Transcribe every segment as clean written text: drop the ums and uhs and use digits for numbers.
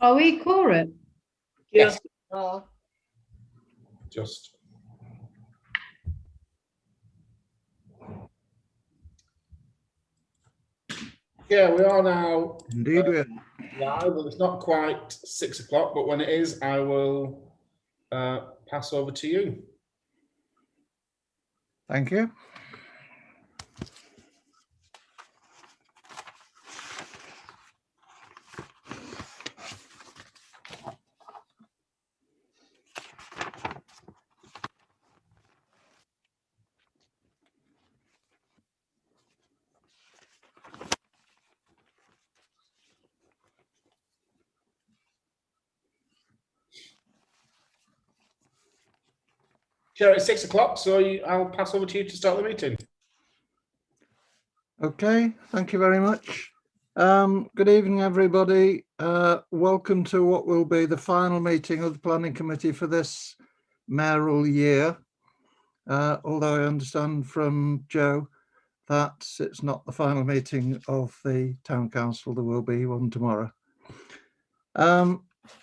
Are we quorum? Yes. Just. Yeah, we are now. Indeed, we are. Live. Well, it's not quite 6 o'clock, but when it is, I will pass over to you. Thank you. Chair, it's 6 o'clock, so I'll pass over to you to start the meeting. Okay, thank you very much. Good evening, everybody. Welcome to what will be the final meeting of the Planning Committee for this mayoral year. Although I understand from Joe that it's not the final meeting of the Town Council, there will be one tomorrow.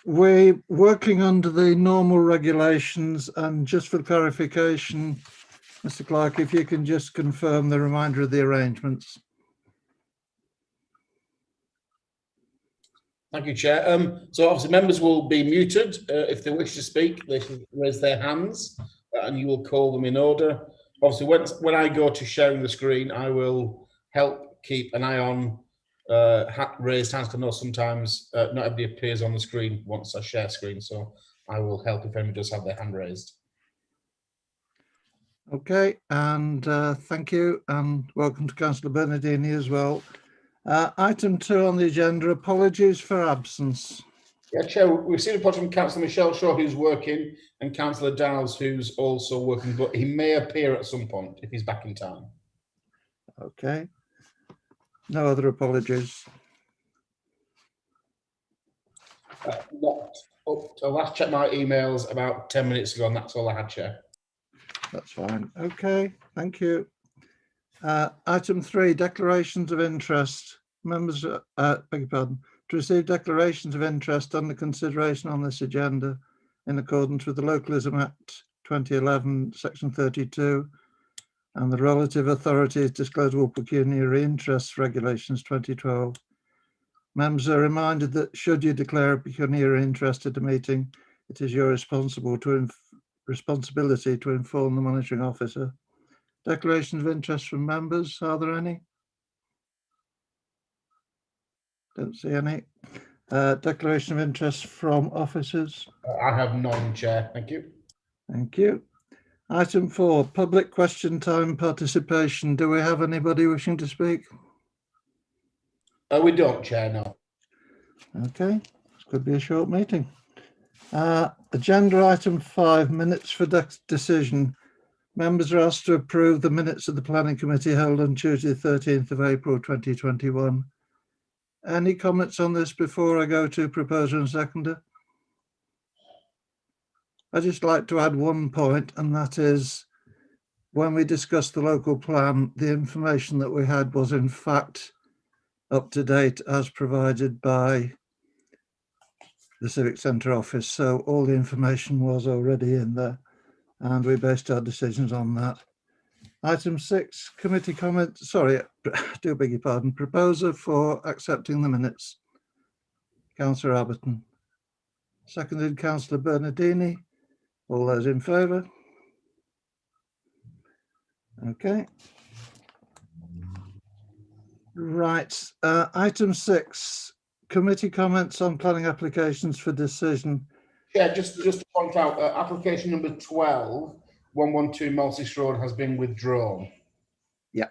We're working under the normal regulations, and just for clarification, Mr. Clark, if you can just confirm the remainder of the arrangements. Thank you, Chair. So obviously members will be muted. If they wish to speak, they should raise their hands and you will call them in order. Obviously, when I go to sharing the screen, I will help keep an eye on raised hands. I know sometimes not everybody appears on the screen once I share screen, so I will help if anybody does have their hand raised. Okay, and thank you, and welcome to Councillor Bernardini as well. Item 2 on the agenda, apologies for absence. Yeah, Chair, we've received a report from Councillor Michelle Shaw, who's working, and Councillor Dowles, who's also working, but he may appear at some point if he's back in time. Okay, no other apologies. I last checked my emails about 10 minutes ago, and that's all I had, Chair. That's fine. Okay, thank you. Item 3, declarations of interest. Members, beg your pardon, to receive declarations of interest under consideration on this agenda in accordance with the Localism Act 2011, Section 32, and the Relative Authorities Disclosable Pecuniary Interests Regulations 2012. Members are reminded that should you declare a pecuniary interest at a meeting, it is your responsibility to inform the monitoring officer. Declarations of interest from members, are there any? Don't see any. Declaration of interest from officers? I have none, Chair. Thank you. Thank you. Item 4, public question time participation. Do we have anybody wishing to speak? We don't, Chair, no. Okay, this could be a short meeting. Agenda item 5, minutes for decision. Members are asked to approve the minutes of the Planning Committee held on Tuesday, 13th of April 2021. Any comments on this before I go to proposer and seconder? I'd just like to add one point, and that is when we discussed the local plan, the information that we had was in fact up to date as provided by the Civic Centre office. So all the information was already in there and we based our decisions on that. Item 6, committee comment. Sorry, I do beg your pardon. Proposer for accepting the minutes. Councillor Abberton. Seconded Councillor Bernardini. All those in favour? Okay. Right. Item 6, committee comments on planning applications for decision. Yeah, just to point out, application number 12, 112 Malsis Road has been withdrawn. Yeah.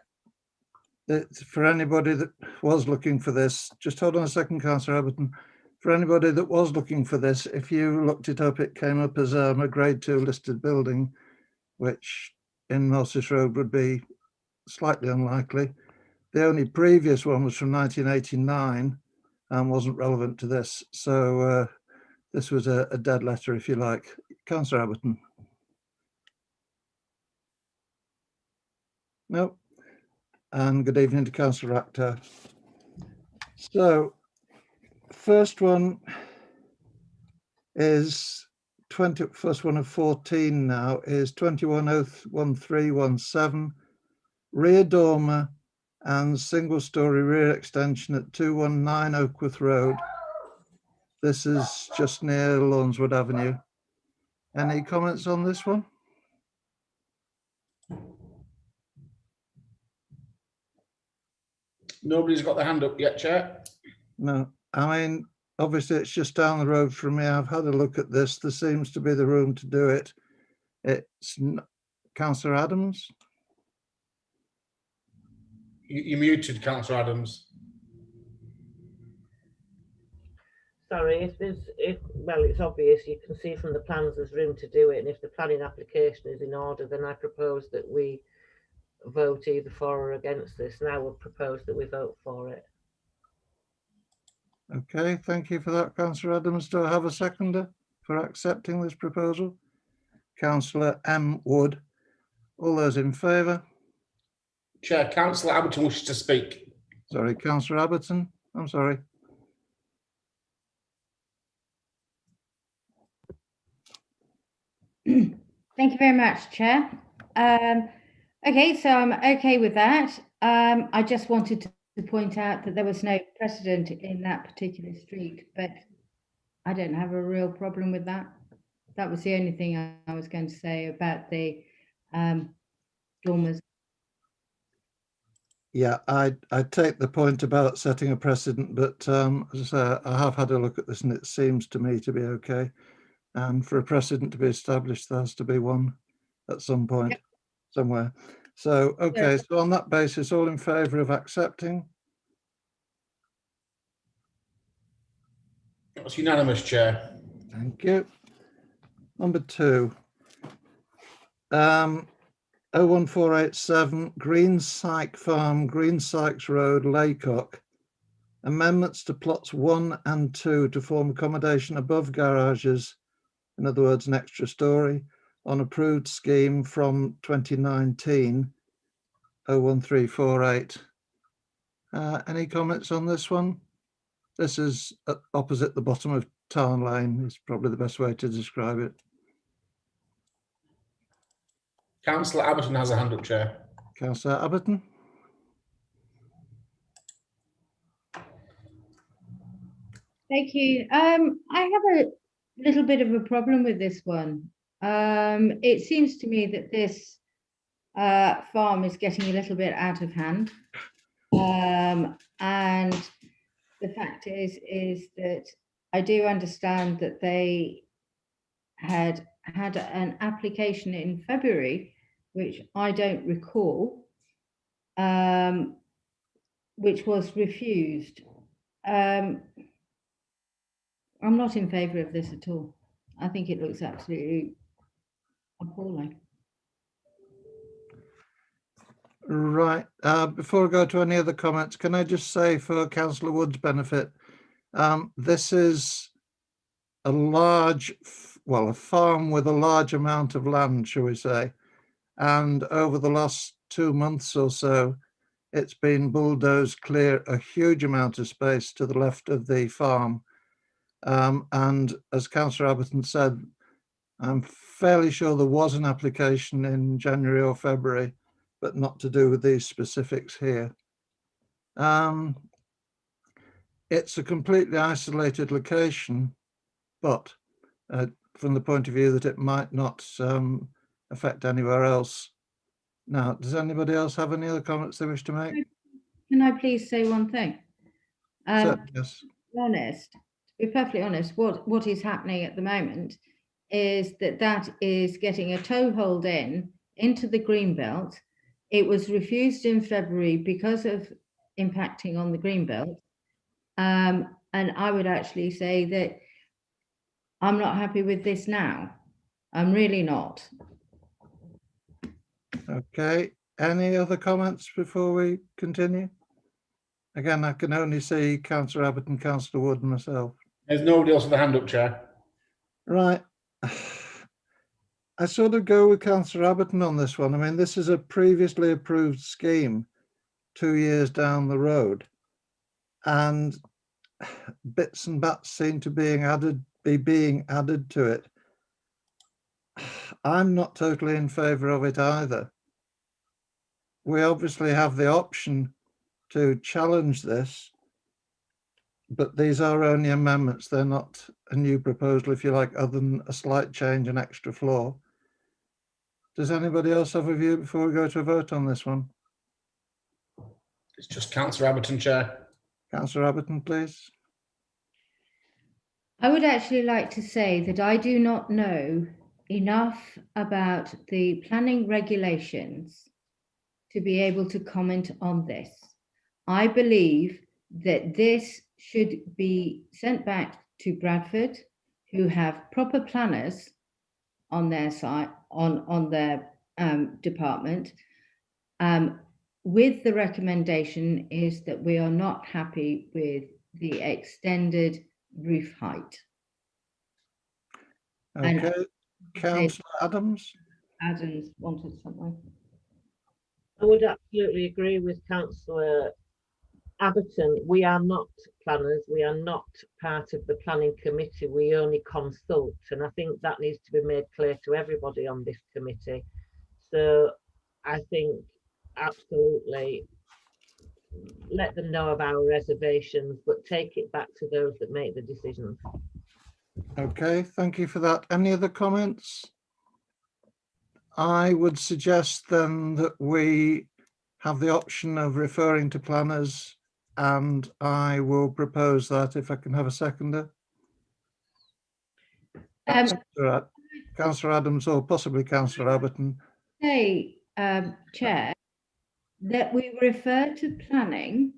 For anybody that was looking for this, just hold on a second, Councillor Abberton. For anybody that was looking for this, if you looked it up, it came up as a grade 2 listed building, which in Malsis Road would be slightly unlikely. The only previous one was from 1989 and wasn't relevant to this. So this was a dead letter, if you like. Councillor Abberton. No. And good evening to Councillor Akhtar. So, first one, is first one of 14 now, is 211317, rear dormer and single-storey rear extension at 219 Oakworth Road. This is just near Lawnswood Avenue. Any comments on this one? Nobody's got their hand up yet, Chair. No, I mean, obviously it's just down the road from me. I've had a look at this. There seems to be the room to do it. It's Councillor Adams. You muted, Councillor Adams. Sorry, well, it's obvious, you can see from the plans there's room to do it, and if the planning application is in order, then I propose that we vote either for or against this, and I would propose that we vote for it. Okay, thank you for that, Councillor Adams. Do I have a seconder for accepting this proposal? Councillor M. Wood. All those in favour? Chair, Councillor Abberton wishes to speak. Sorry, Councillor Abberton. I'm sorry. Thank you very much, Chair. Okay, so I'm okay with that. I just wanted to point out that there was no precedent in that particular street, but I don't have a real problem with that. That was the only thing I was going to say about the dormers. Yeah, I take the point about setting a precedent, but as I say, I have had a look at this and it seems to me to be okay. And for a precedent to be established, there has to be one at some point, yep, somewhere. So, okay, yeah. So on that basis, all in favour of accepting? That's unanimous, Chair. Thank you. Number 2. 01487 Green Syke Farm, Green Sykes Road, Laycock. Amendments to plots 1 and 2 to form accommodation above garages, in other words, an extra storey, on approved scheme from 2019, 01348. Any comments on this one? This is opposite the bottom of Tarn Lane, is probably the best way to describe it. Councillor Abberton has a hand up, Chair. Councillor Abberton. Thank you. I have a little bit of a problem with this one. It seems to me that this farm is getting a little bit out of hand. And the fact is that I do understand that they had an application in February, which I don't recall, which was refused. I'm not in favour of this at all. I think it looks absolutely appalling. Right. Before I go to any other comments, can I just say for Councillor Wood's benefit, this is a large, well, a farm with a large amount of land, shall we say, and over the last 2 months or so, it's been bulldozed clear a huge amount of space to the left of the farm. And as Councillor Abberton said, I'm fairly sure there was an application in January or February, but not to do with these specifics here. It's a completely isolated location, but from the point of view that it might not affect anywhere else. Now, does anybody else have any other comments they wish to make? Can I please say one thing? Yes. To be perfectly honest, what is happening at the moment is that is getting a toehold into the greenbelt. It was refused in February because of impacting on the greenbelt. And I would actually say that I'm not happy with this now. I'm really not. Okay. Any other comments before we continue? Again, I can only see Councillor Abbott and Councillor Wood and myself. There's nobody else with a hand up, Chair. Right. I sort of go with Councillor Abberton on this one. I mean, this is a previously approved scheme 2 years down the road, and bits and bats seem to being added be being added to it. I'm not totally in favour of it either. We obviously have the option to challenge this, but these are only amendments. They're not a new proposal, if you like, other than a slight change, an extra floor. Does anybody else have a view before we go to a vote on this one? It's just Councillor Abberton, Chair. Councillor Abberton, please. I would actually like to say that I do not know enough about the planning regulations to be able to comment on this. I believe that this should be sent back to Bradford, who have proper planners on their side, on their department, with the recommendation is that we are not happy with the extended roof height. Okay, Councillor Adams. Adams wanted something. I would absolutely agree with Councillor Abberton. We are not planners. We are not part of the planning committee. We only consult, and I think that needs to be made clear to everybody on this committee. So I think absolutely let them know of our reservations, but take it back to those that make the decisions. Okay, thank you for that. Any other comments? I would suggest then that we have the option of referring to planners, and I will propose that if I can have a seconder. Councillor Adams or possibly Councillor Abberton. Say, Chair, that we refer to planning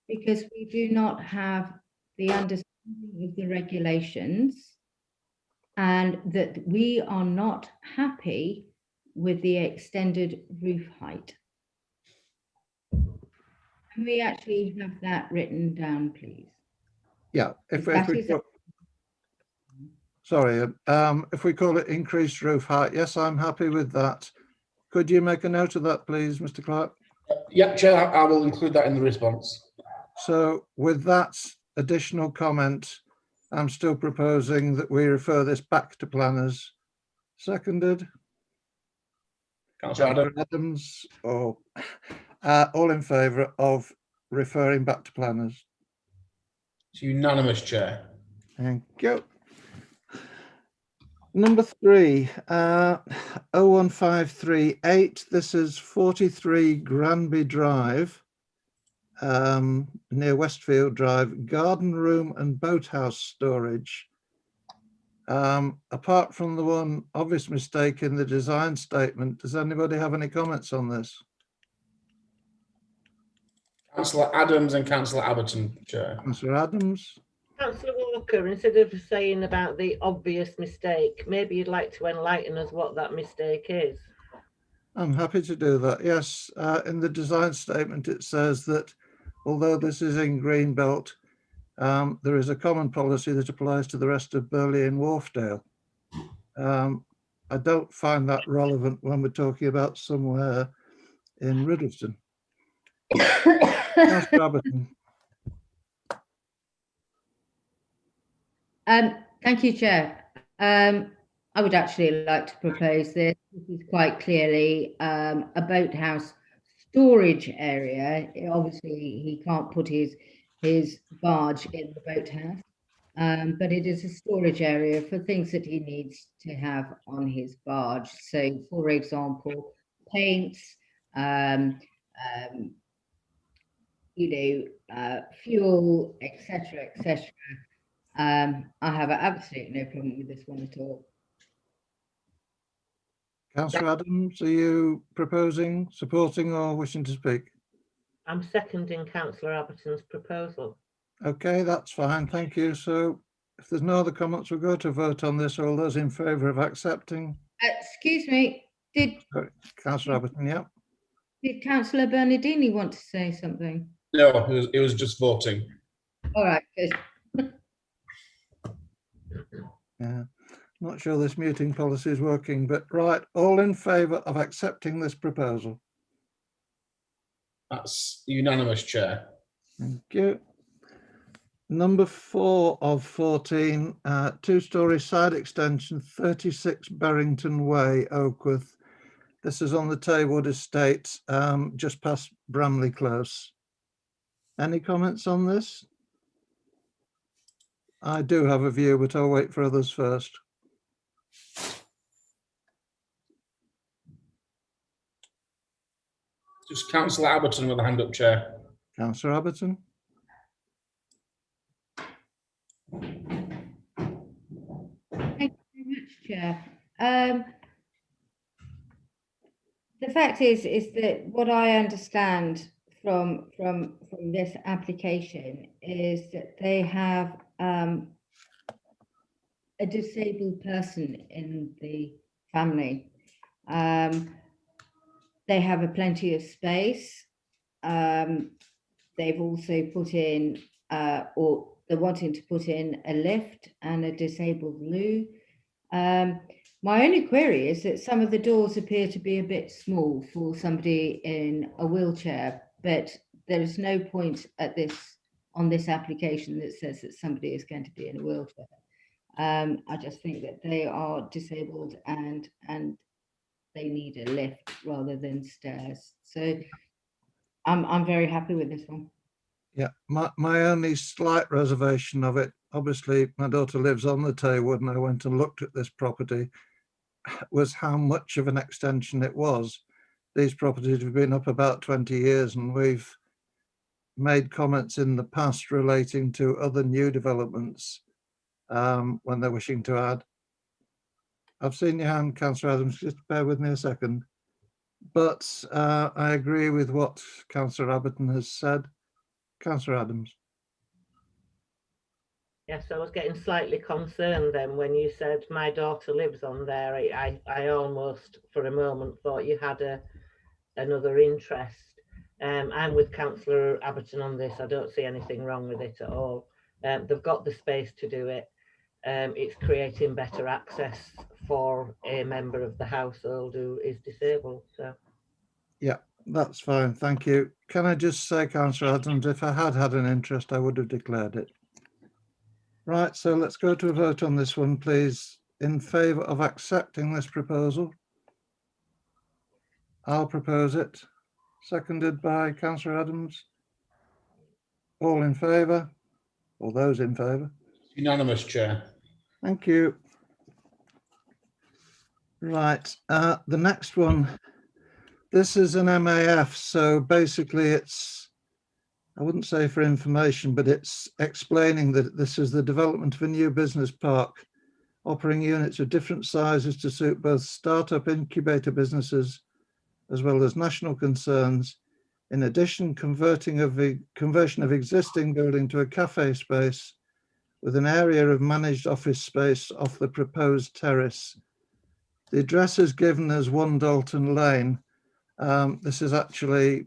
because we do not have the understanding of the regulations, and that we are not happy with the extended roof height. Can we actually have that written down, please? Yeah, if we call it increased roof height, yes, I'm happy with that. Could you make a note of that, please, Mr. Clerk? Yeah, Chair, I will include that in the response. So with that additional comment, I'm still proposing that we refer this back to planners. Seconded. Councillor Adams, or all in favour of referring back to planners? It's unanimous, Chair. Thank you. Number 3, 01538. This is 43 Granby Drive, near Westfield Drive, garden room and boathouse storage. Apart from the one obvious mistake in the design statement, does anybody have any comments on this? Councillor Adams and Councillor Abberton, Chair. Councillor Adams. Councillor Walker, instead of saying about the obvious mistake, maybe you'd like to enlighten us what that mistake is. I'm happy to do that. Yes, in the design statement it says that although this is in Greenbelt, there is a common policy that applies to the rest of Burley and Wharfdale. I don't find that relevant when we're talking about somewhere in Riddleston. Councillor Abberton. Thank you, Chair. I would actually like to propose this. This is quite clearly a boathouse storage area. Obviously, he can't put his barge in the boathouse, but it is a storage area for things that he needs to have on his barge. So, for example, paints, fuel, etc., etc. I have absolutely no problem with this one at all. Councillor Adams, are you proposing, supporting, or wishing to speak? I'm seconding Councillor Abberton's proposal. Okay, that's fine. Thank you. So if there's no other comments, we'll go to vote on this. All those in favour of accepting? Excuse me, did Councillor Abberton, yeah. Did Councillor Bernardini want to say something? No, it was just voting. All right, good. Yeah, not sure this muting policy is working, but right, all in favour of accepting this proposal? That's unanimous, Chair. Thank you. Number 4 of 14, two-storey side extension, 36 Berrington Way, Oakworth. This is on the Taywood Estate, just past Bramley Close. Any comments on this? I do have a view, but I'll wait for others first. Just Councillor Abberton with a hand up, Chair. Councillor Abberton. Thank you very much, Chair. The fact is that what I understand from this application is that they have a disabled person in the family. They have a plenty of space. They've also put in, or they're wanting to put in a lift and a disabled loo. My only query is that some of the doors appear to be a bit small for somebody in a wheelchair, but there is no point on this application that says that somebody is going to be in a wheelchair. I just think that they are disabled and they need a lift rather than stairs. So I'm very happy with this one. Yeah, my only slight reservation of it, obviously my daughter lives on the Taywood and I went and looked at this property, was how much of an extension it was. These properties have been up about 20 years and we've made comments in the past relating to other new developments when they're wishing to add. I've seen your hand, Councillor Adams, just bear with me a second. But I agree with what Councillor Abberton has said. Councillor Adams. Yes, I was getting slightly concerned then when you said my daughter lives on there. I almost for a moment thought you had another interest. I'm with Councillor Abberton on this. I don't see anything wrong with it at all. They've got the space to do it. It's creating better access for a member of the household who is disabled. So Yeah, that's fine. Thank you. Can I just say, Councillor Adams, if I had an interest, I would have declared it. Right, so let's go to a vote on this one, please. In favour of accepting this proposal? I'll propose it. Seconded by Councillor Adams. All in favour? All those in favour? Unanimous, Chair. Thank you. Right, the next one. This is an MAF, so basically it's, I wouldn't say for information, but it's explaining that this is the development of a new business park, offering units of different sizes to suit both startup incubator businesses as well as national concerns. In addition, conversion of existing building to a cafe space with an area of managed office space off the proposed terrace. The address is given as 1 Dalton Lane. This is actually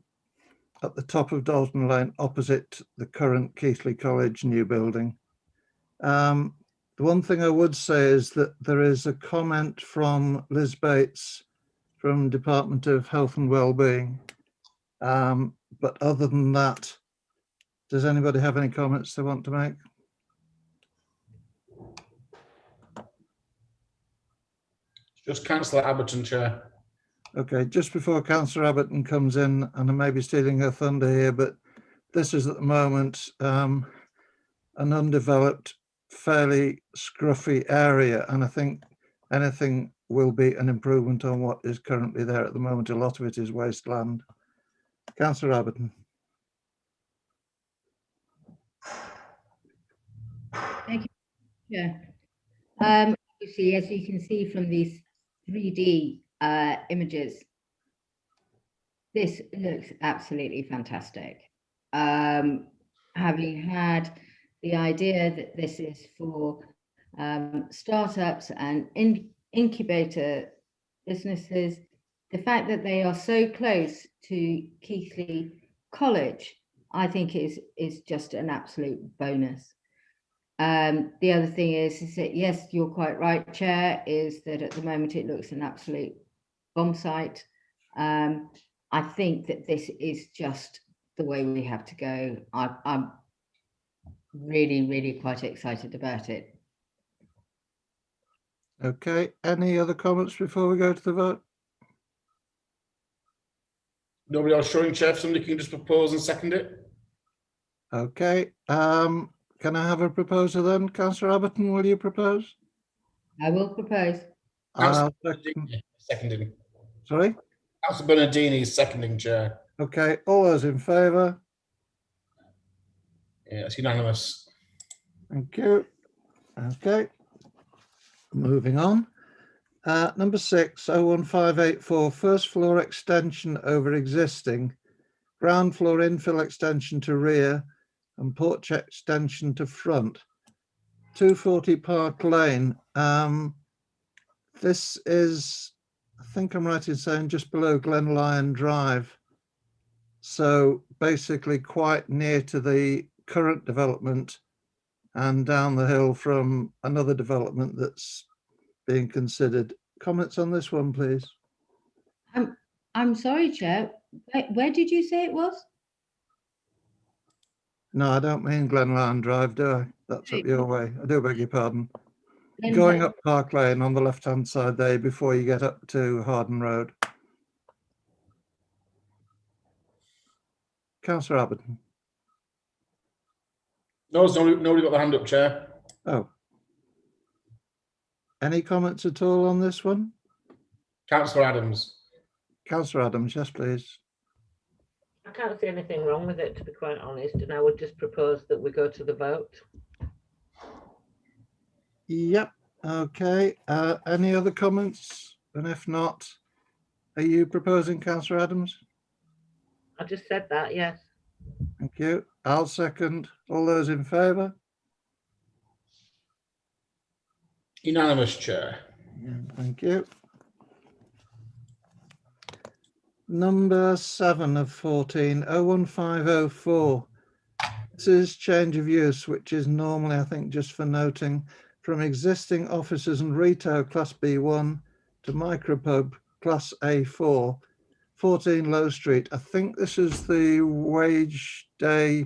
at the top of Dalton Lane, opposite the current Keighley College new building. The one thing I would say is that there is a comment from Liz Bates from Department of Health and Wellbeing. But other than that, does anybody have any comments they want to make? Just Councillor Abberton, Chair. Okay, just before Councillor Abberton comes in, and I may be stealing her thunder here, but this is at the moment an undeveloped, fairly scruffy area, and I think anything will be an improvement on what is currently there at the moment. A lot of it is wasteland. Councillor Abberton. Thank you. Obviously, as you can see from these 3D images, this looks absolutely fantastic. Having had the idea that this is for startups and incubator businesses, the fact that they are so close to Keighley College, I think is just an absolute bonus. The other thing is that, yes, you're quite right, Chair, is that at the moment it looks an absolute bomb site. I think that this is just the way we have to go. really, really quite excited about it. Okay, any other comments before we go to the vote? Nobody else showing, Chair? If somebody can just propose and second it. Okay, can I have a proposer then? Councillor Abberton, will you propose? I will propose. I'll Councillor second. Bernardini seconding. Sorry? Councillor Bernardini is seconding, Chair. Okay, all those in favour? Yeah, it's unanimous. Thank you. Okay, moving on. Number 6, 01584, first floor extension over existing, ground floor infill extension to rear and porch extension to front. 240 Park Lane. This is, I think I'm right in saying, just below Glen Lyon Drive. So basically quite near to the current development and down the hill from another development that's being considered. Comments on this one, please? I'm sorry, Chair. Where did you say it was? No, I don't mean Glen Lyon Drive, do I? That's up your way. I do beg your pardon. Glen Going Lyon. up Park Lane on the left-hand side there before you get up to Harden Road. Councillor Abberton. No, there's nobody got the hand up, Chair. Oh. Any comments at all on this one? Councillor Adams. Councillor Adams, yes, please. I can't see anything wrong with it, to be quite honest, and I would just propose that we go to the vote. Yep. Okay. Any other comments? And if not, are you proposing, Councillor Adams? I just said that, yes. Thank you. I'll second. All those in favour? Unanimous, Chair. Thank you. Number 7 of 14, 01504. This is change of use, which is normally, I think, just for noting, from existing offices and retail class B1 to micropub class A4, 14 Low Street. I think this is the wage day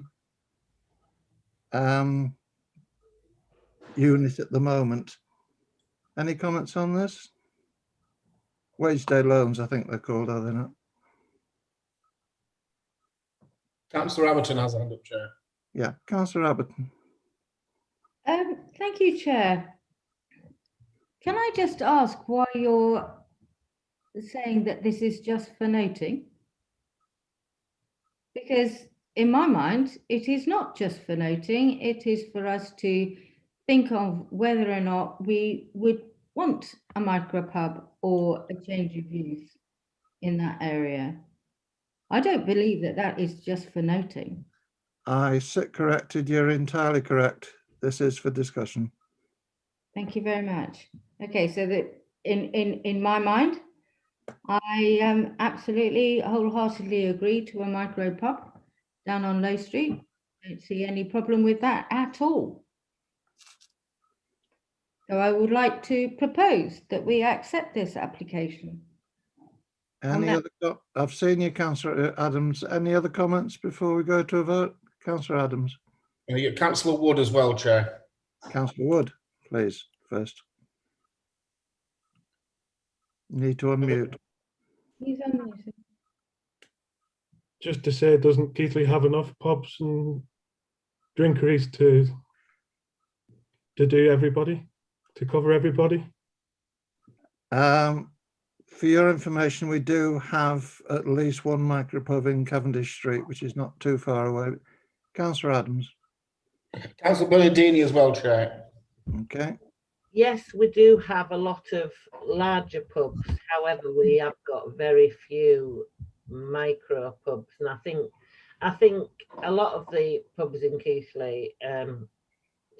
unit at the moment. Any comments on this? Wage day loans, I think they're called, are they not? Councillor Abberton has a hand up, Chair. Yeah, Councillor Abberton. Thank you, Chair. Can I just ask why you're saying that this is just for noting? Because in my mind, it is not just for noting, it is for us to think of whether or not we would want a micropub or a change of use in that area. I don't believe that that is just for noting. I sit corrected. You're entirely correct. This is for discussion. Thank you very much. Okay, so that in my mind, I absolutely wholeheartedly agree to a micro pub down on Low Street. Don't see any problem with that at all. So I would like to propose that we accept this application. Any other? I've seen you, Councillor Adams. Any other comments before we go to a vote? Councillor Adams. And you get Councillor Wood as well, Chair. Councillor Wood, please, first. You need to unmute. He's unmuted. Just to say, doesn't Keighley have enough pubs and drinkeries to do everybody, to cover everybody? For your information, we do have at least one micropub in Cavendish Street, which is not too far away. Councillor Adams. Councillor Bernardini as well, Chair. Okay. Yes, we do have a lot of larger pubs. However, we have got very few micro pubs, and I think a lot of the pubs in Keighley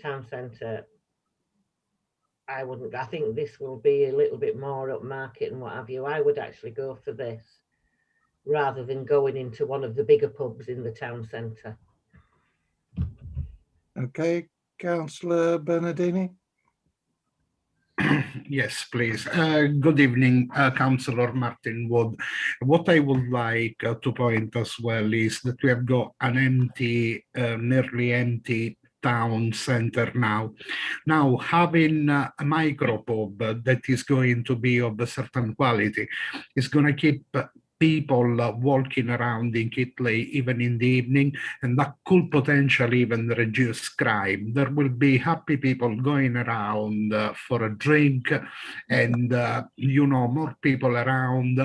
town centre, I think this will be a little bit more upmarket and what have you. I would actually go for this rather than going into one of the bigger pubs in the town centre. Okay, Councillor Bernardini. Yes, please. Good evening, Councillor Martin Wood. What I would like to point as well is that we have got an empty, nearly empty town center now. Now, having a micro pub that is going to be of a certain quality is going to keep people walking around in Kitley even in the evening, and that could potentially even reduce crime. There will be happy people going around for a drink, and more people around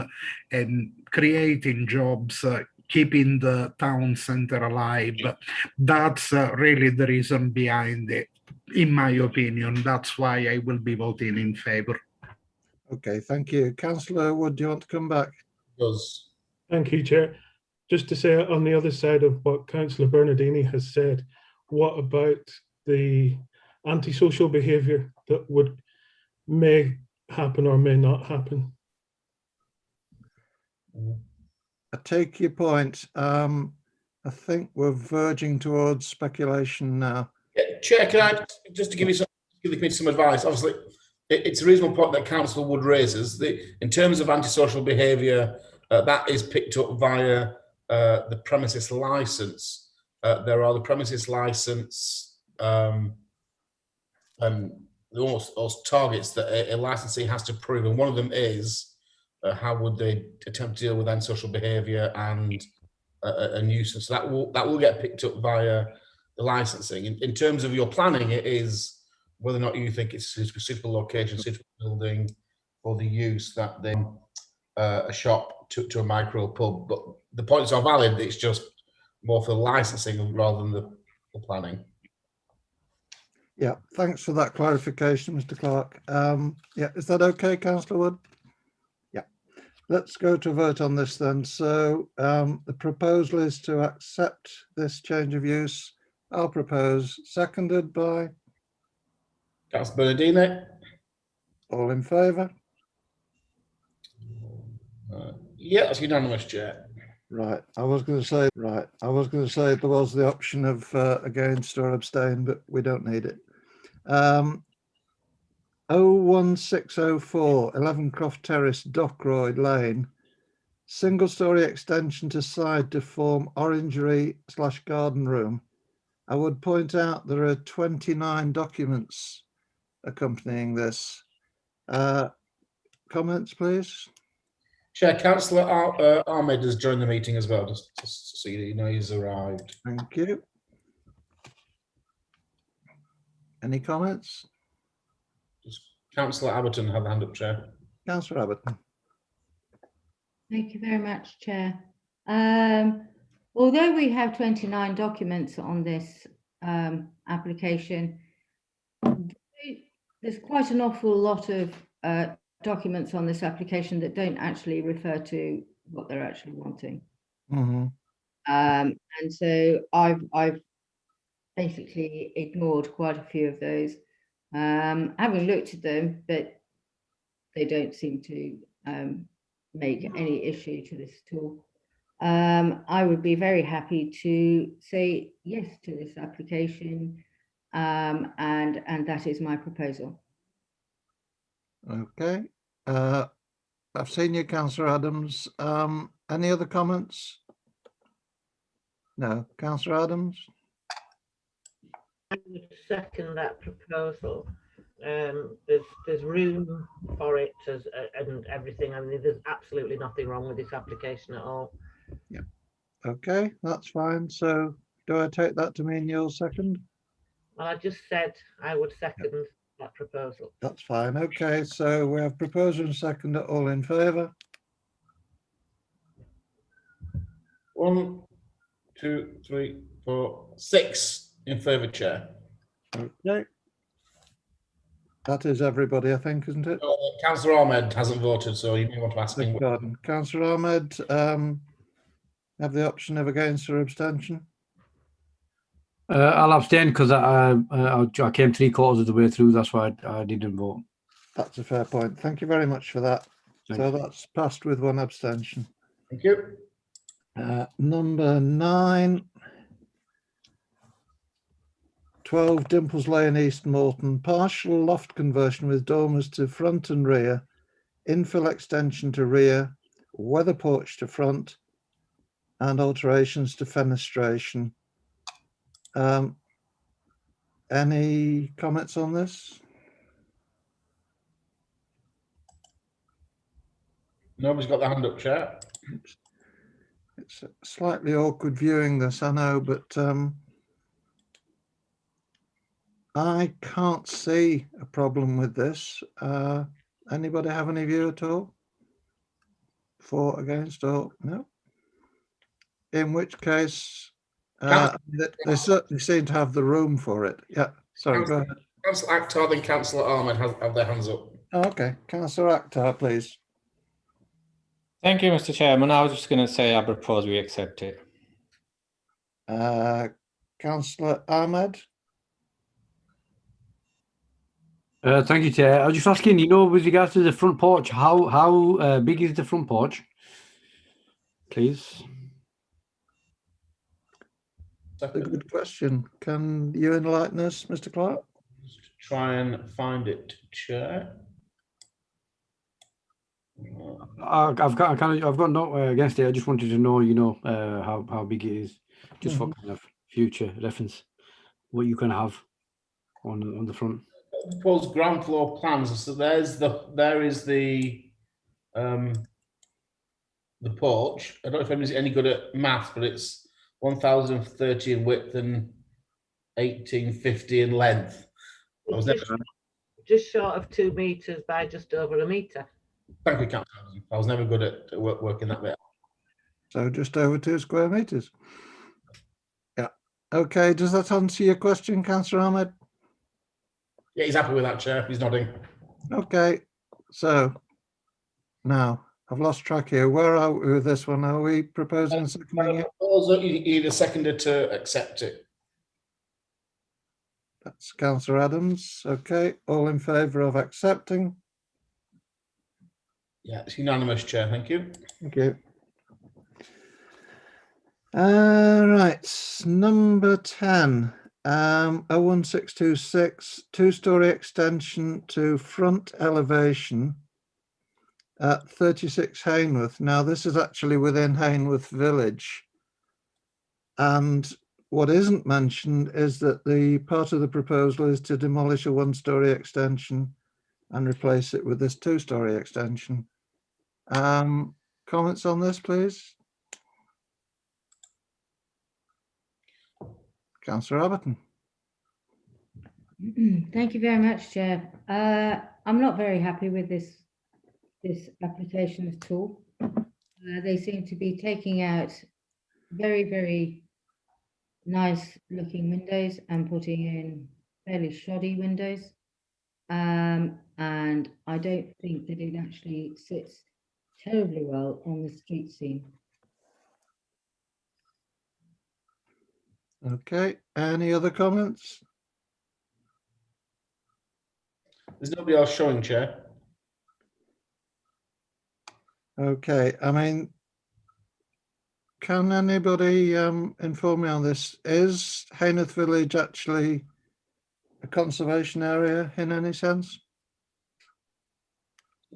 and creating jobs, keeping the town center alive. That's really the reason behind it, in my opinion. That's why I will be voting in favor. Okay, thank you. Councillor Wood, do you want to come back? Does. Thank you, Chair. Just to say, on the other side of what Councillor Bernardini has said, what about the antisocial behaviour that may happen or may not happen? I take your point. I think we're verging towards speculation now. Yeah, Chair, can I just to give you some advice? Obviously, it's a reasonable point that Councillor Wood raises. In terms of antisocial behaviour, that is picked up via the premises licence. There are the premises licence those targets that a licensee has to prove, and one of them is how would they attempt to deal with antisocial behaviour and a nuisance. So that will get picked up via the licensing. In terms of your planning, it is whether or not you think it's a suitable location, suitable building for the use that they a shop to a micro pub. But the points are valid. It's just more for the licensing rather than the planning. Yeah, thanks for that clarification, Mr. Clark. Yeah, is that okay, Councillor Wood? Yeah, let's go to vote on this then. So the proposal is to accept this change of use. I'll propose, seconded by? Councillor Bernardini. All in favour? Yeah, that's unanimous, Chair. Right, I was going to say there was the option of against or abstain, but we don't need it. 01604 11 Croft Terrace, Dockroyd Lane, single story extension to side to form orangery/garden room. I would point out there are 29 documents accompanying this. Comments, please. Chair, Councillor Ahmed has joined the meeting as well, just so you know he's arrived. Thank you. Any comments? Does Councillor Abberton have a hand up, Chair? Councillor Abberton. Thank you very much, Chair. Although we have 29 documents on this application, there's quite an awful lot of documents on this application that don't actually refer to what they're actually wanting. Mm-hmm. And so I've basically ignored quite a few of those, having looked at them, but they don't seem to make any issue to this at all. I would be very happy to say yes to this application, and that is my proposal. Okay. I've seen you, Councillor Adams. Any other comments? No. Councillor Adams? I would second that proposal. There's room for it and everything. I mean, there's absolutely nothing wrong with this application at all. Yeah. Okay, that's fine. So do I take that to mean you'll second? Well, I just said I would second that proposal. That's fine. Okay, so we have proposer and second. All in favour? 1, 2, 3, 4, 6 in favour, Chair. Okay. That is everybody, I think, isn't it? Councillor Ahmed hasn't voted, so you may want to ask him. Councillor Ahmed, have the option of against or abstention? I'll abstain because I came 3/4 of the way through. That's why I didn't vote. That's a fair point. Thank you very much for that. Thank so you. That's passed with one abstention. Thank you. Number 9. 12 Dimples Lane, East Morton, partial loft conversion with dormers to front and rear, infill extension to rear, weather porch to front, and alterations to fenestration. Any comments on this? Nobody's got their hand up, Chair. It's slightly awkward viewing this, I know, but I can't see a problem with this. Anybody have any view at all? For, against, or no? In which case, they certainly seem to have the room for it. Yeah, sorry, go ahead. Councillor Akhtar, then Councillor Ahmed have their hands up. Oh, okay, Councillor Akhtar, please. Thank you, Mr. Chairman. I was just going to say I propose we accept it. Councillor Ahmed? Thank you, Chair. I was just asking, with regards to the front porch, how big is the front porch? Please. That's a good question. Can you enlighten us, Mr. Clark? Just try and find it, Chair. I've got no against it. I just wanted to know, how big it is, just for kind of future reference, what you can have on the front. Proposed ground floor plans. So there is the porch. I don't know if anybody's any good at maths, but it's 1,030 in width and 1,850 in length. Just short of 2 meters by just over a meter. Thank you, Councillor. I was never good at working that bit. So just over 2 square meters. Yeah. Okay, does that answer your question, Councillor Ahmed? Yeah, he's happy with that, Chair. He's nodding. Okay, so now I've lost track here. Where are we with this one? Are we proposing seconding it? You need a seconder to accept it. That's Councillor Adams. Okay, all in favour of accepting? Yeah, it's unanimous, Chair. Thank you. Thank you. Right, number 10, 01626, 2-storey extension to front elevation at 36 Hainworth. Now, this is actually within Hainworth Village. And what isn't mentioned is that the part of the proposal is to demolish a 1-storey extension and replace it with this 2-storey extension. Comments on this, please? Councillor Aberton. Thank you very much, Chair. I'm not very happy with this application at all. They seem to be taking out very, very nice looking windows and putting in fairly shoddy windows. And I don't think that it actually sits terribly well on the street scene. Okay, any other comments? There's nobody else showing, Chair. Okay, I mean, can anybody inform me on this? Is Hainworth Village actually a conservation area in any sense?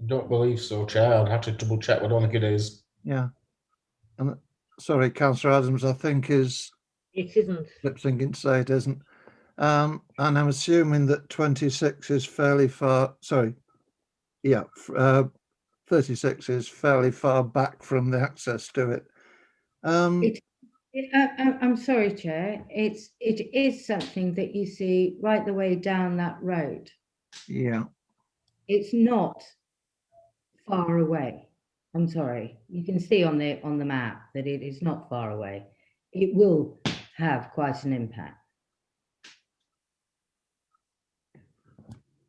Don't believe so, Chair. I'd have to double check. I don't think it is. Yeah. And sorry, Councillor Adams, I think is. It isn't. Lip syncing to say it isn't. And I'm assuming that 26 is fairly far. Sorry. Yeah. 36 is fairly far back from the access to it. I'm sorry, Chair. It is something that you see right the way down that road. Yeah. It's not far away. I'm sorry. You can see on the map that it is not far away. It will have quite an impact.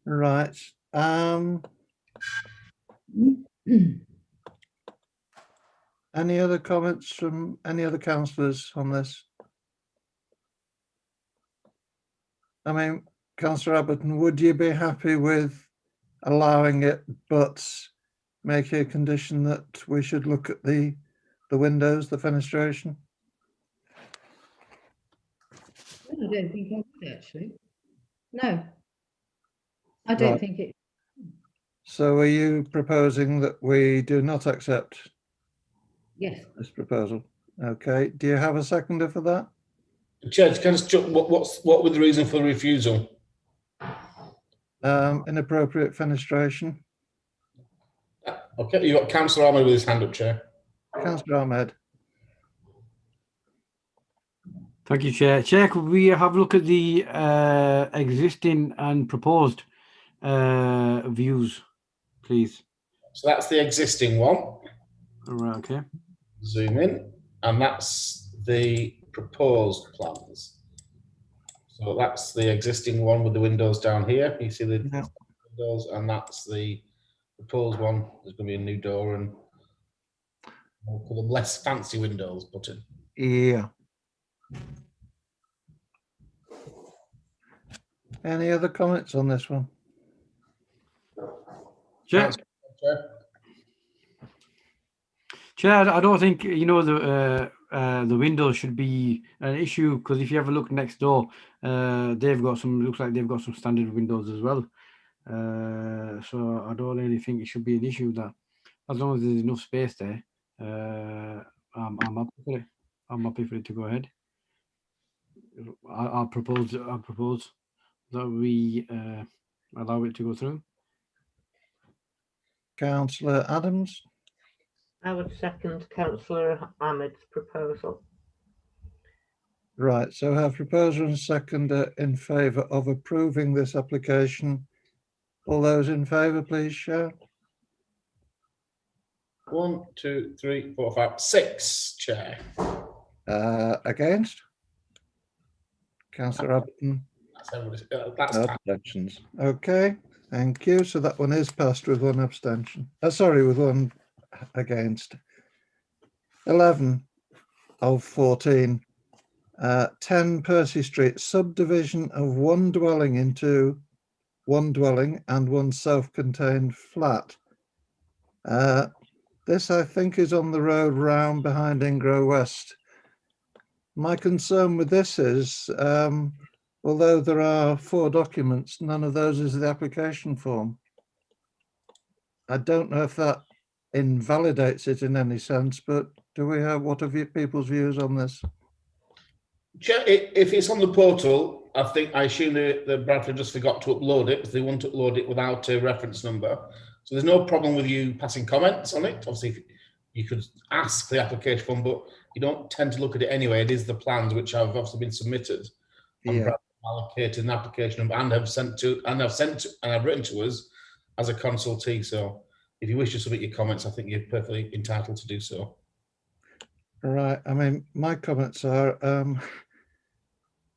Right. Any other comments from any other councillors on this? I mean, Councillor Aberton, would you be happy with allowing it, but making a condition that we should look at the windows, the fenestration? I don't think I would actually. No, I don't Right. think it. So are you proposing that we do not accept Yes. this proposal? Okay, do you have a seconder for that? Chair, can I just check what was the reason for the refusal? Inappropriate fenestration. Okay, you've got Councillor Ahmed with his hand up, Chair. Councillor Ahmed. Thank you, Chair. Chair, could we have a look at the existing and proposed views, please? So that's the existing one. All right, okay. Zoom in, and that's the proposed plans. So that's the existing one with the windows down here. You see the windows, and that's the proposed one. There's going to be a new door and we'll call them less fancy windows put in. Yeah. Any other comments on this one? Chair, Chair, I don't think the windows should be an issue, because if you have a look next door, they've got some. Looks like they've got some standard windows as well. So I don't really think it should be an issue that, as long as there's enough space there, I'm happy for it. I'm happy for it to go ahead. I'll propose that we allow it to go through. Councillor Adams. I would second Councillor Ahmed's proposal. Right, so our proposer and seconder in favour of approving this application. All those in favour, please shout. 1, 2, 3, 4, 5, 6, Chair. Against? Councillor Abington. That's everybody. That's Abstentions. Okay, thank you. So that one is passed with one abstention. Sorry, with one against. 11 of 14. 10 Percy Street, subdivision of one dwelling into one dwelling and one self-contained flat. This, I think, is on the road round behind Ingro West. My concern with this is, although there are 4 documents, none of those is the application form. I don't know if that invalidates it in any sense, but do we have, what are people's views on this? Chair, if it's on the portal, I assume the Bradford just forgot to upload it because they want to upload it without a reference number. So there's no problem with you passing comments on it. Obviously, you could ask the application form, but you don't tend to look at it anyway. It is the plans which have obviously been submitted and Yeah. allocated an application number and have written to us as a consultee. So if you wish to submit your comments, I think you're perfectly entitled to do so. Right. I mean, my comments are,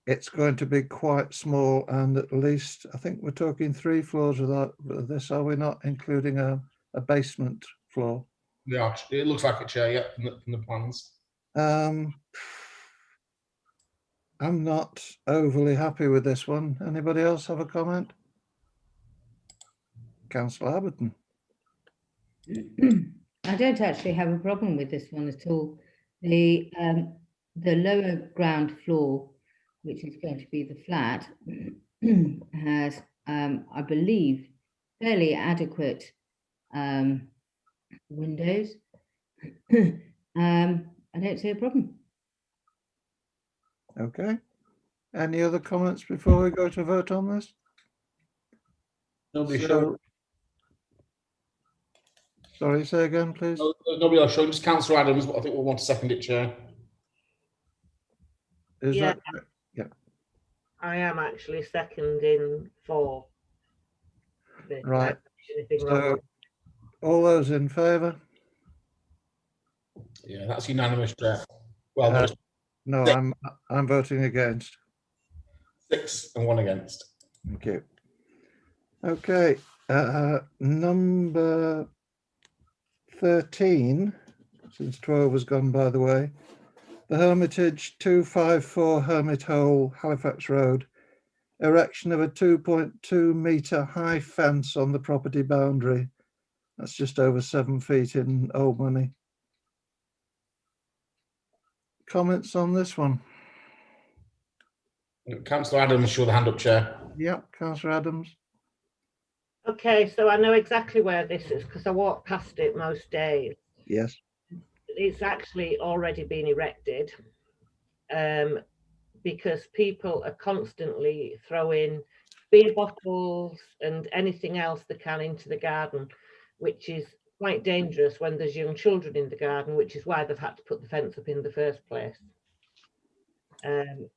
it's going to be quite small, and at least I think we're talking 3 floors of this, are we not, including a basement floor? Yeah, it looks like a chair, yeah, from the plans. I'm not overly happy with this one. Anybody else have a comment? Councillor Abington. I don't actually have a problem with this one at all. The lower ground floor, which is going to be the flat, has, I believe, fairly adequate windows. I don't see a problem. Okay. Any other comments before we go to vote on this? Nobody So- showing. Sorry, say again, please. Nobody else showing. Just Councillor Adams, but I think we'll want to second it, Chair. Is Yeah. that? Yeah. I am actually seconding for this. Right. Anything wrong So with- all those in favour? Yeah, that's unanimous, Chair. Well, Uh, there's No, Six. I'm voting against. 6 and 1 against. Thank you. Okay, number 13, since 12 has gone by the way. The Hermitage 254 Hermit Hole, Halifax Road. Erection of a 2.2 metre high fence on the property boundary. That's just over 7 feet in old money. Comments on this one? Councillor Adams, show the hand up, Chair. Yep, Councillor Adams. Okay, so I know exactly where this is because I walk past it most days. Yes. It's actually already been erected. because people are constantly throwing beer bottles and anything else they can into the garden, which is quite dangerous when there's young children in the garden, which is why they've had to put the fence up in the first place. And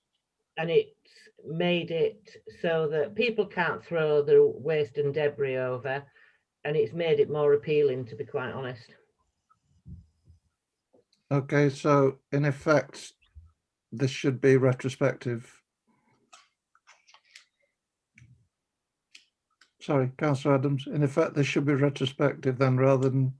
it's made it so that people can't throw their waste and debris over, and it's made it more appealing, to be quite honest. Okay, so in effect, this should be retrospective. Sorry, Councillor Adams, in effect, this should be retrospective then rather than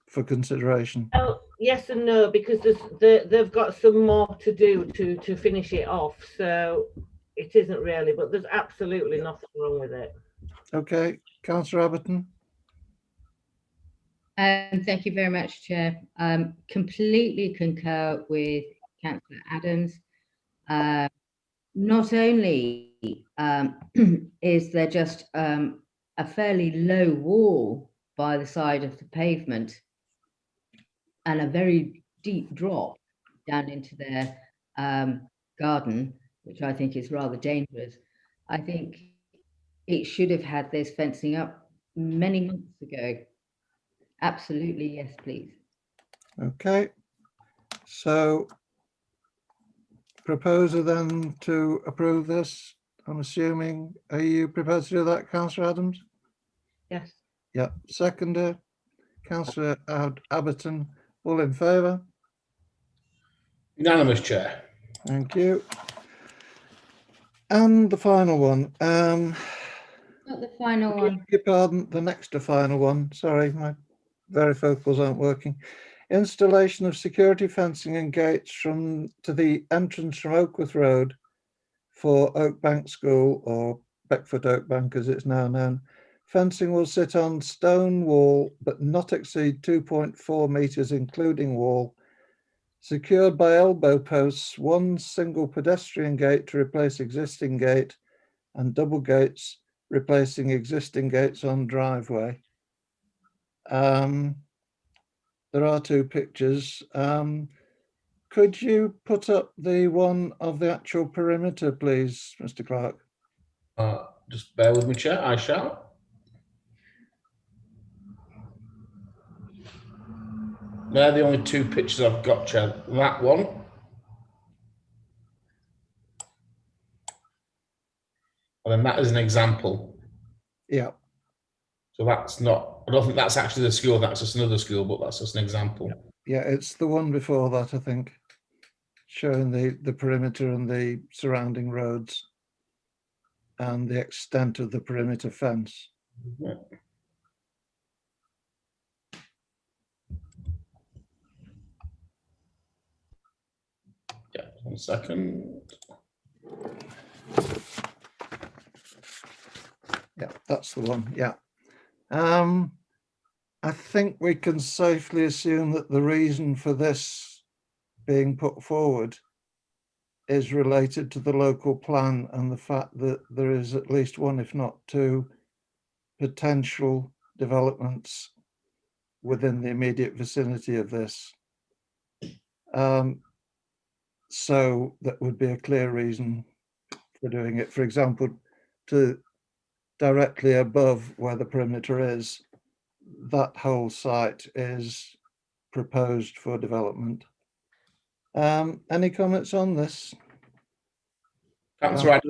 for consideration. Oh, yes and no, because they've got some more to do to finish it off, so it isn't really, but there's absolutely nothing wrong with it. Okay, Councillor Abberton. Thank you very much, Chair. Completely concur with Councillor Adams. Not only is there just a fairly low wall by the side of the pavement and a very deep drop down into their garden, which I think is rather dangerous. I think it should have had this fencing up many months ago. Absolutely, yes, please. Okay, so proposer then to approve this, I'm assuming. Are you prepared to do that, Councillor Adams? Yes. Yeah, seconder, Councillor Abberton, all in favour? Unanimous, Chair. Thank you. And the final one. Not the final Beg one. your pardon, the next to final one. Sorry, my varifocals aren't working. Installation of security fencing and gates to the entrance from Oakworth Road for Oakbank School, or Beckford Oakbank as it's now known. Fencing will sit on stone wall but not exceed 2.4 metres including wall, secured by elbow posts, one single pedestrian gate to replace existing gate, and double gates replacing existing gates on driveway. There are two pictures. Could you put up the one of the actual perimeter, please, Mr. Clark? Just bear with me, Chair. I shall. They're the only two pictures I've got, Chair. That one. And then that is an example. Yeah. So that's not, I don't think that's actually the school, that's just another school, but that's just an example. Yeah, it's the one before that, I think, showing the perimeter and the surrounding roads and the extent of the perimeter fence. Yeah. Yeah, 1 second. Yeah, that's the one. Yeah. I think we can safely assume that the reason for this being put forward is related to the local plan and the fact that there is at least one, if not two, potential developments within the immediate vicinity of this. So that would be a clear reason for doing it. For example, to directly above where the perimeter is, that whole site is proposed for development. Any comments on this? That's right.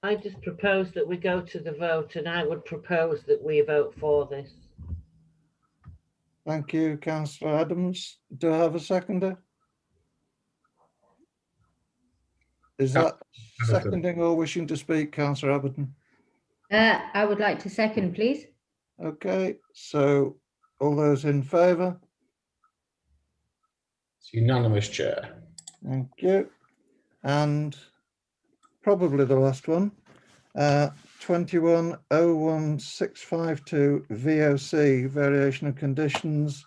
I just propose that we go to the vote, and I would propose that we vote for this. Thank you, Councillor Adams. Do I have a seconder? Is that seconding or wishing to speak, Councillor Abberton? I would like to second, please. Okay, so all those in favour? It's unanimous, Chair. Thank you. And probably the last one, 2101-652 VOC, variation of conditions.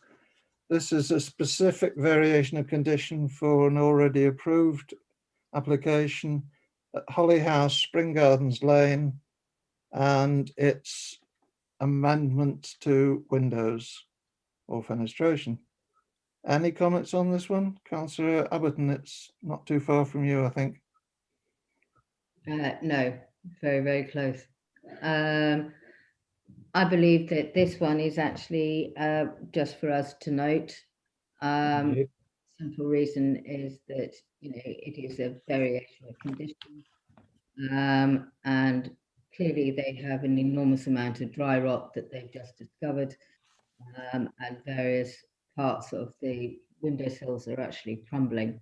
This is a specific variation of condition for an already approved application at Holly House, Spring Gardens Lane, and its amendments to windows or fenestration. Any comments on this one? Councillor Abberton, it's not too far from you, I think. No, very, very close. I believe that this one is actually just for us to note. Simple reason is that, you know, it is a variation of condition, and clearly they have an enormous amount of dry rot that they've just discovered, and various parts of the windowsills are actually crumbling.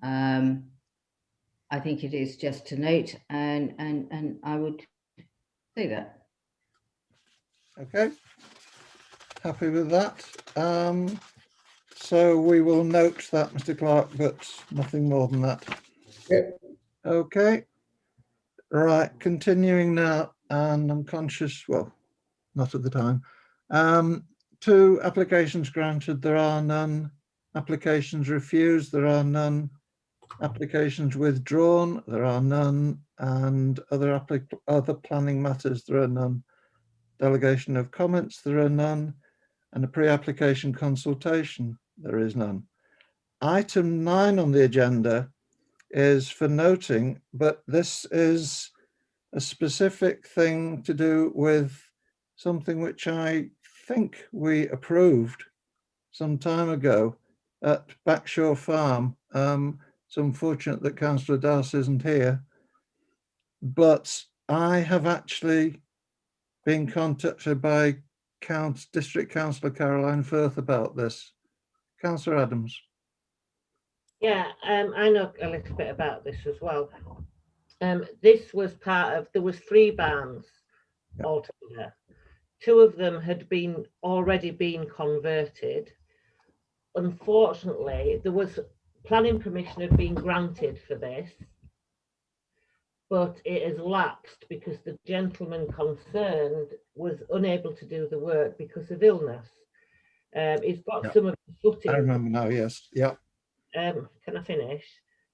I think it is just to note, and I would say that. Okay, happy with that. So we will note that, Mr. Clark, but nothing more than that. Yep. Okay, right, continuing now, and I'm conscious, well, not at the time. 2 applications granted, there are none. Applications refused, there are none. Applications withdrawn, there are none. And other planning matters, there are none. Delegation of comments, there are none. And a pre-application consultation, there is none. Item 9 on the agenda is for noting, but this is a specific thing to do with something which I think we approved some time ago at Backshore Farm. It's unfortunate that Councillor Das isn't here, but I have actually been contacted by District Councillor Caroline Firth about this. Councillor Adams. Yeah, I know a little bit about this as well. This was part of, there was 3 barns altogether. 2 of them had already been converted. Unfortunately, there was planning permission had been granted for this, but it has lapsed because the gentleman concerned was unable to do the work because of illness. He's got some of the footings. I remember now, yes. Yeah. Can I finish?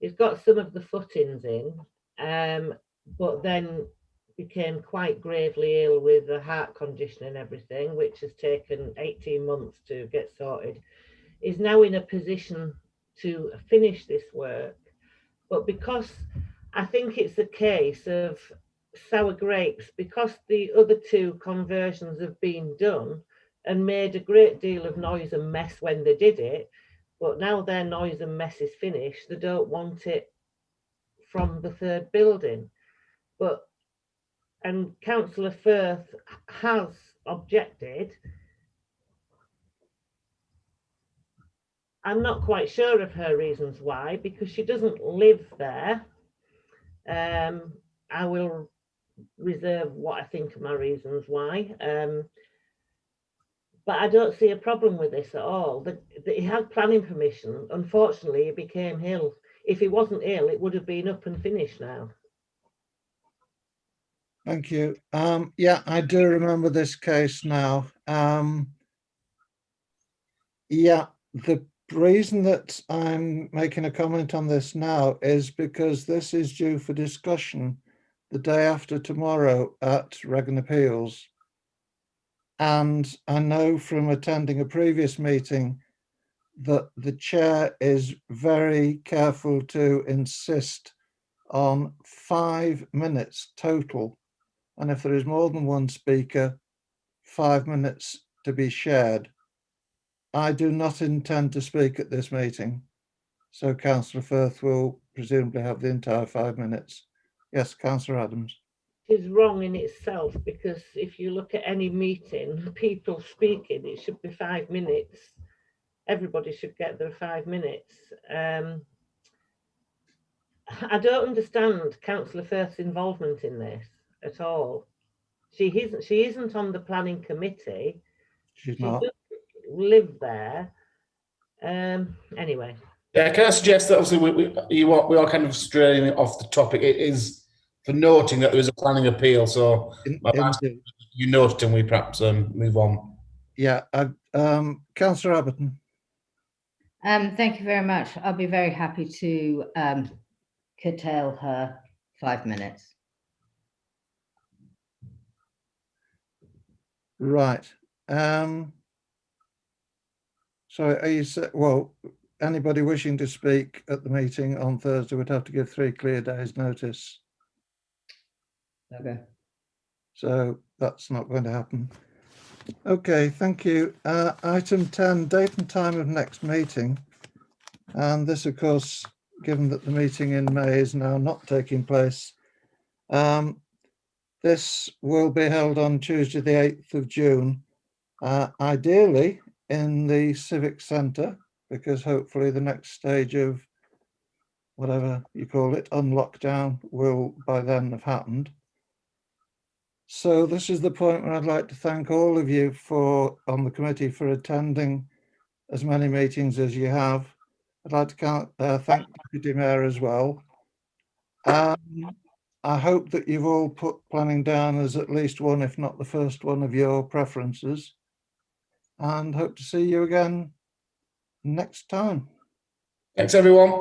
He's got some of the footings in, but then became quite gravely ill with a heart condition and everything, which has taken 18 months to get sorted. Is now in a position to finish this work, but because I think it's a case of sour grapes, because the other 2 conversions have been done and made a great deal of noise and mess when they did it, but now their noise and mess is finished, they don't want it from the 3rd building. And Councillor Firth has objected. I'm not quite sure of her reasons why, because she doesn't live there. I will reserve what I think are my reasons why. But I don't see a problem with this at all. He had planning permission. Unfortunately, he became ill. If he wasn't ill, it would have been up and finished now. Thank you. Yeah, I do remember this case now. Yeah, the reason that I'm making a comment on this now is because this is due for discussion the day after tomorrow at Reg and Appeals. And I know from attending a previous meeting that the chair is very careful to insist on 5 minutes total. And if there is more than one speaker, 5 minutes to be shared. I do not intend to speak at this meeting. So Councillor Firth will presumably have the entire 5 minutes. Yes, Councillor Adams. It is wrong in itself, because if you look at any meeting, people speaking, it should be 5 minutes. Everybody should get their 5 minutes. I don't understand Councillor Firth's involvement in this at all. She isn't on the planning committee. She's She not. doesn't live there. Anyway. Yeah, can I suggest that obviously we are kind of straying off the topic. It is for noting that there is a planning appeal, so you noted and we perhaps move on. Yeah, Councillor Abberton. Thank you very much. I'll be very happy to curtail her 5 minutes. Right. Sorry, are you, well, anybody wishing to speak at the meeting on Thursday would have to give 3 clear days notice. Okay. So that's not going to happen. Okay, thank you. Item 10, date and time of next meeting. And this, of course, given that the meeting in May is now not taking place, this will be held on Tuesday, the 8th of June, ideally in the Civic Centre, because hopefully the next stage of whatever you call it, unlockdown, will by then have happened. So this is the point where I'd like to thank all of you on the committee for attending as many meetings as you have. I'd like to thank Deputy Mayor as well. I hope that you've all put planning down as at least one, if not the first one of your preferences, and hope to see you again next time. Thanks, everyone.